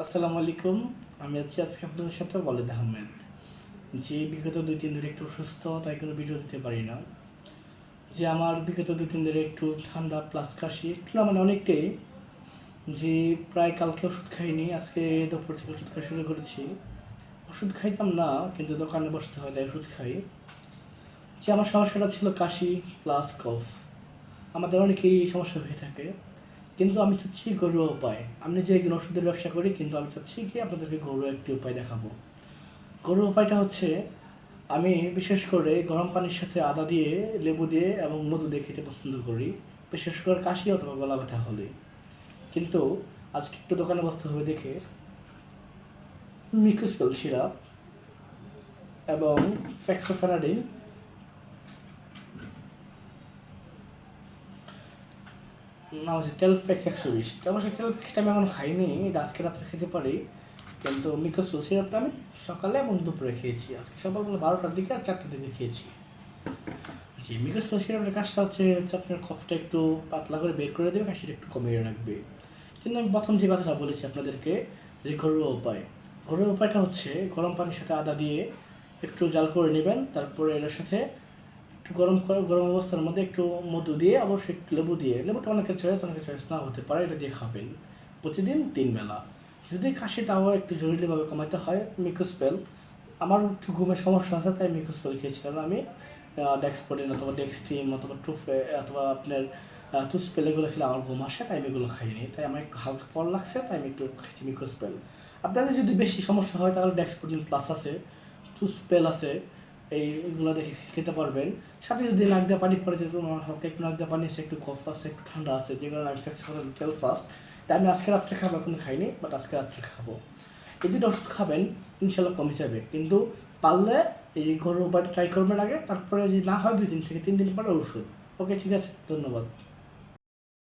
আসসালামু আলাইকুম। আমি আছি আজকে আপনাদের সাথে ওয়ালিদ আহমেদ। যে বিগত ২-৩ ধরে একটু অসুস্থ, তাই কোনো ভিডিও দিতে পারি না। যে আমার বিগত ২-৩ ধরে একটু ঠান্ডা প্লাস কাশি, একটু না মানে অনেকটাই। যে প্রায় কালকে ওষুধ খাইনি, আজকে দুপুর থেকে ওষুধ খাওয়া শুরু করেছি। ওষুধ খাইতাম না, কিন্তু দোকানে বসতে হয় তাই ওষুধ খাই। যে আমার সমস্যাটা ছিল কাশি প্লাস কফ। আমাদের অনেকেই এই সমস্যা হয়ে থাকে। কিন্তু আমি চাচ্ছি ঘরোয়া উপায়। আমি নিজে একজন ওষুধের ব্যবসা করি, কিন্তু আমি চাচ্ছি কি আপনাদেরকে ঘরোয়া একটি উপায় দেখাবো। ঘরোয়া উপায়টা হচ্ছে আমি বিশেষ করে গরম পানির সাথে আদা দিয়ে, লেবু দিয়ে এবং মধু দিয়ে খেতে পছন্দ করি, বিশেষ করে কাশি অথবা গলা ব্যথা হলে। কিন্তু আজকে একটু দোকানে বসতে হবে দেখে মিকুসপেল সিরাপ এবং ফ্যাক্সোফেনাডিন নাম হচ্ছে টেলফ্যাক্স ১২০। অবশ্যই টেলফ্যাক্সটা আমি এখনো খাইনি, এটা আজকে রাত্রে খেতে পারি। কিন্তু মিকুসপেল সিরাপটা আমি সকালে এবং দুপুরে খেয়েছি। আজকে সকালবেলা ১২টার দিকে আর ৪টার দিকে খেয়েছি। জি, মিকুসপেল সিরাপের কাজটা হচ্ছে আপনার কফটা একটু পাতলা করে বের করে দেবে, কাশিটা একটু কমিয়ে রাখবে। কিন্তু আমি প্রথম যে কথাটা বলেছি আপনাদেরকে, যে ঘরোয়া উপায়। ঘরোয়া উপায়টা হচ্ছে গরম পানির সাথে আদা দিয়ে একটু জাল করে নেবেন, তারপরে এটার সাথে একটু গরম অবস্থার মধ্যে একটু মধু দিয়ে, অবশ্যই একটু লেবু দিয়ে, লেবুটা অনেকের চয়েস অনেকের চয়েস নাও হতে পারে, এটা দিয়ে খাবেন প্রতিদিন ৩ বেলা। যদি কাশি তাও একটু জরুরিভাবে কমাতে হয়, মিকুসপেল। আমার একটু ঘুমের সমস্যা আছে তাই মিকুসপেল খেয়েছিলাম আমি। ডেক্সপোডিন অথবা ডেক্সট্রিম অথবা টুফে অথবা আপনার টুসপেল এগুলো খেলে আমার ঘুম আসে, তাই আমি এগুলো খাইনি। তাই আমার একটু হালকা পর লাগছে, তাই আমি একটু খাইছি মিকুসপেল। আপনাদের যদি বেশি সমস্যা হয় তাহলে ডেক্সপোডিন প্লাস আছে, টুসপেল আছে, এইগুলো দেখে খেতে পারবেন। সাথে যদি নাক দিয়ে পানি পড়ে, যেহেতু আমার হালকা একটু নাক দিয়ে পানি আছে, একটু কফ আছে, একটু ঠান্ডা আছে, যেগুলো আমি টেল ফার্স্ট, তাই আমি আজকে রাত্রে খাবো, এখনো খাইনি, বাট আজকে রাত্রে খাবো। এই দুটো ওষুধ খাবেন, ইনশাল্লাহ কমে যাবে। কিন্তু পারলে এই ঘরোয়া উপায়টা ট্রাই করবেন আগে, তারপরে যদি না হয় ২ দিন থেকে ৩ দিন পরে ওষুধ। ওকে, ঠিক আছে, ধন্যবাদ।